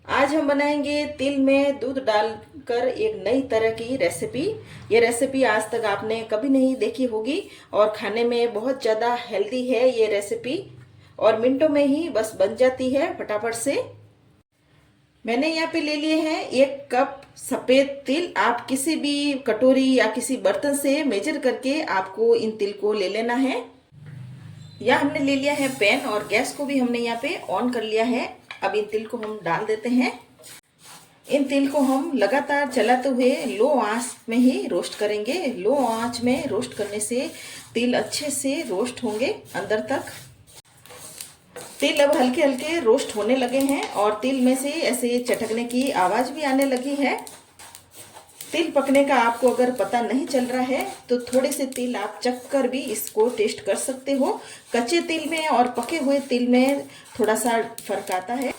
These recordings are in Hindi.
आज हम बनाएंगे तिल में दूध डालकर एक नई तरह की रेसिपी। ये रेसिपी आज तक आपने कभी नहीं देखी होगी और खाने में बहुत ज़्यादा हेल्दी है ये रेसिपी और मिनटों में ही बस बन जाती है फटाफट से। मैंने यहाँ पे ले लिए हैं 1 कप सफ़ेद तिल। आप किसी भी कटोरी या किसी बर्तन से मेजर करके आपको इन तिल को ले लेना है। यहाँ हमने ले लिया है पैन और गैस को भी हमने यहाँ पे ऑन कर लिया है। अब इन तिल को हम डाल देते हैं। इन तिल को हम लगातार चलाते हुए लो आंच में ही रोस्ट करेंगे। लो आंच में रोस्ट करने से तिल अच्छे से रोस्ट होंगे अंदर तक। तिल अब हल्के हल्के रोस्ट होने लगे हैं और तिल में से ऐसे चटकने की आवाज़ भी आने लगी है। तिल पकने का आपको अगर पता नहीं चल रहा है तो थोड़े से तिल आप चख कर भी इसको टेस्ट कर सकते हो। कच्चे तिल में और पके हुए तिल में थोड़ा सा फर्क आता है।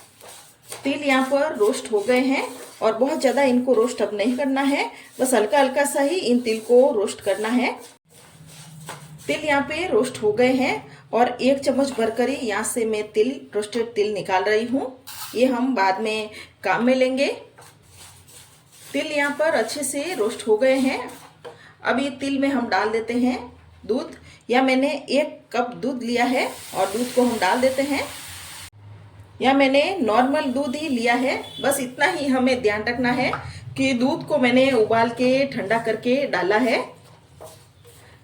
तिल यहाँ पर रोस्ट हो गए हैं और बहुत ज़्यादा इनको रोस्ट अब नहीं करना है, बस हल्का हल्का सा ही इन तिल को रोस्ट करना है। तिल यहाँ पे रोस्ट हो गए हैं और 1 चम्मच भरकर ही यहाँ से मैं रोस्टेड तिल निकाल रही हूँ। ये हम बाद में काम में लेंगे। तिल यहाँ पर अच्छे से रोस्ट हो गए हैं। अब ये तिल में हम डाल देते हैं दूध। या मैंने 1 कप दूध लिया है और दूध को हम डाल देते हैं। या मैंने नॉर्मल दूध ही लिया है, बस इतना ही हमें ध्यान रखना है कि दूध को मैंने उबाल के ठंडा करके डाला है।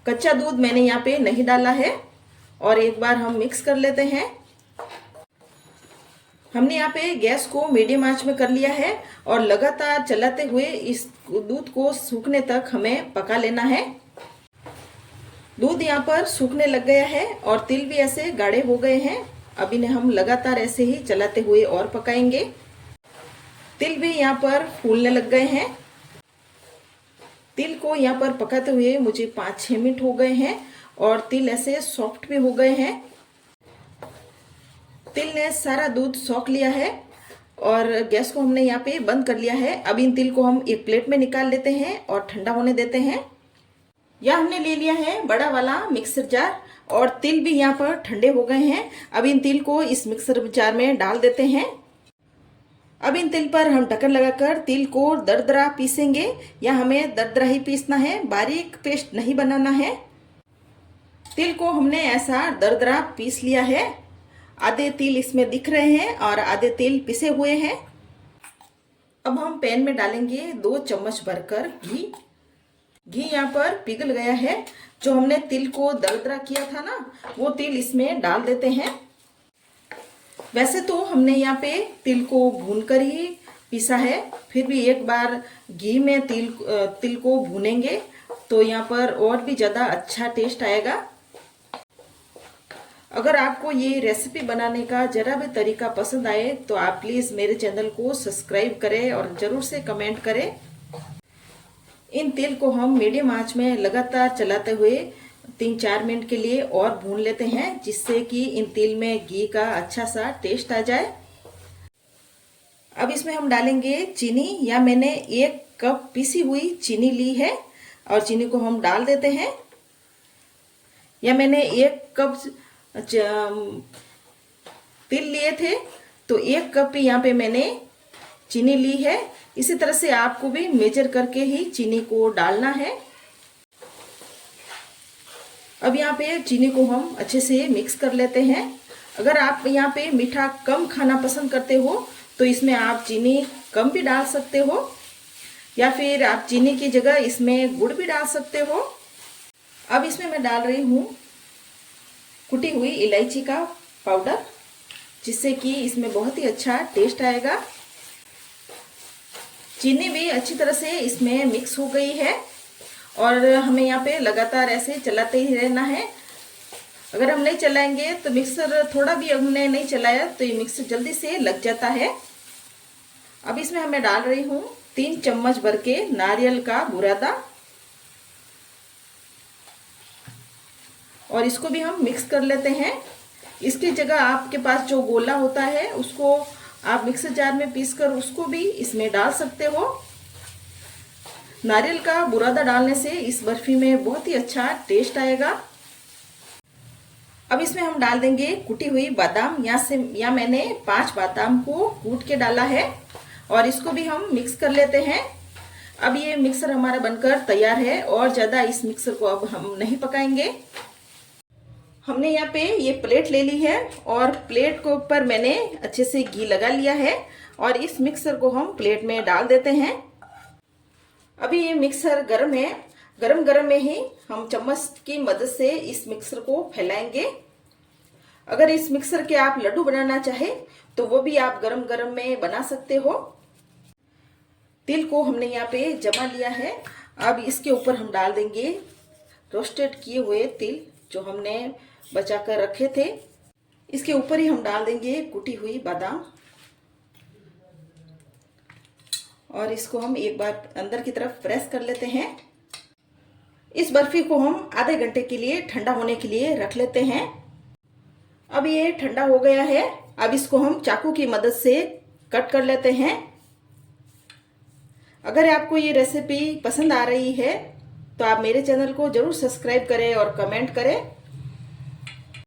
कच्चा दूध मैंने यहाँ पे नहीं डाला है। और एक बार हम मिक्स कर लेते हैं। हमने यहाँ पे गैस को मीडियम आंच में कर लिया है और लगातार चलाते हुए इस दूध को सूखने तक हमें पका लेना है। दूध यहाँ पर सूखने लग गया है और तिल भी ऐसे गाढ़े हो गए हैं। अब इन्हें हम लगातार ऐसे ही चलाते हुए और पकाएंगे। तिल भी यहाँ पर फूलने लग गए हैं। तिल को यहाँ पर पकाते हुए मुझे 5-6 मिनट हो गए हैं और तिल ऐसे सॉफ्ट भी हो गए हैं। तिल ने सारा दूध सोख लिया है और गैस को हमने यहाँ पे बंद कर लिया है। अब इन तिल को हम एक प्लेट में निकाल लेते हैं और ठंडा होने देते हैं। यह हमने ले लिया है बड़ा वाला मिक्सर जार और तिल भी यहाँ पर ठंडे हो गए हैं। अब इन तिल को इस मिक्सर जार में डाल देते हैं। अब इन तिल पर हम ढक्कन लगाकर तिल को दरदरा पीसेंगे। या हमें दरदरा ही पीसना है, बारीक पेस्ट नहीं बनाना है। तिल को हमने ऐसा दरदरा पीस लिया है। आधे तिल इसमें दिख रहे हैं और आधे तिल पिसे हुए हैं। अब हम पैन में डालेंगे 2 चम्मच भरकर घी। घी यहाँ पर पिघल गया है। जो हमने तिल को दरदरा किया था ना, वो तिल इसमें डाल देते हैं। वैसे तो हमने यहाँ पे तिल को भूनकर ही पीसा है, फिर भी एक बार घी में तिल को भूनेंगे तो यहाँ पर और भी ज़्यादा अच्छा टेस्ट आएगा। अगर आपको ये रेसिपी बनाने का ज़रा भी तरीका पसंद आए तो आप प्लीज़ मेरे चैनल को सब्सक्राइब करें और ज़रूर से कमेंट करें। इन तिल को हम मीडियम आंच में लगातार चलाते हुए 3-4 मिनट के लिए और भून लेते हैं, जिससे कि इन तिल में घी का अच्छा सा टेस्ट आ जाए। अब इसमें हम डालेंगे चीनी। या मैंने 1 कप पीसी हुई चीनी ली है और चीनी को हम डाल देते हैं। या मैंने 1 कप तिल लिए थे तो 1 कप ही यहाँ पे मैंने चीनी ली है। इसी तरह से आपको भी मेजर करके ही चीनी को डालना है। अब यहाँ पे चीनी को हम अच्छे से मिक्स कर लेते हैं। अगर आप यहाँ पे मीठा कम खाना पसंद करते हो तो इसमें आप चीनी कम भी डाल सकते हो, या फिर आप चीनी की जगह इसमें गुड़ भी डाल सकते हो। अब इसमें मैं डाल रही हूँ कुटी हुई इलायची का पाउडर, जिससे कि इसमें बहुत ही अच्छा टेस्ट आएगा। चीनी भी अच्छी तरह से इसमें मिक्स हो गई है और हमें यहाँ पे लगातार ऐसे चलाते ही रहना है। अगर हम नहीं चलाएंगे तो मिक्सर थोड़ा भी हमने नहीं चलाया तो ये मिक्सर जल्दी से लग जाता है। अब इसमें हमें डाल रही हूँ 3 चम्मच भर के नारियल का बुरादा और इसको भी हम मिक्स कर लेते हैं। इसकी जगह आपके पास जो गोला होता है उसको आप मिक्सर जार में पीसकर उसको भी इसमें डाल सकते हो। नारियल का बुरादा डालने से इस बर्फी में बहुत ही अच्छा टेस्ट आएगा। अब इसमें हम डाल देंगे कुटी हुई बादाम। या मैंने 5 बादाम को कूट के डाला है और इसको भी हम मिक्स कर लेते हैं। अब ये मिक्सर हमारा बनकर तैयार है और ज़्यादा इस मिक्सर को अब हम नहीं पकाएंगे। हमने यहाँ पे ये प्लेट ले ली है और प्लेट के ऊपर मैंने अच्छे से घी लगा लिया है और इस मिक्सर को हम प्लेट में डाल देते हैं। अभी ये मिक्सर गर्म है, गरम गरम में ही हम चम्मच की मदद से इस मिक्सर को फैलाएंगे। अगर इस मिक्सर के आप लड्डू बनाना चाहे तो वो भी आप गरम गरम में बना सकते हो। तिल को हमने यहाँ पे जमा लिया है। अब इसके ऊपर हम डाल देंगे रोस्टेड किए हुए तिल जो हमने बचा कर रखे थे। इसके ऊपर ही हम डाल देंगे कुटी हुई बादाम और इसको हम एक बार अंदर की तरफ प्रेस कर लेते हैं। इस बर्फी को हम आधे घंटे के लिए ठंडा होने के लिए रख लेते हैं। अब ये ठंडा हो गया है। अब इसको हम चाकू की मदद से कट कर लेते हैं। अगर आपको ये रेसिपी पसंद आ रही है तो आप मेरे चैनल को जरूर सब्सक्राइब करें और कमेंट करें।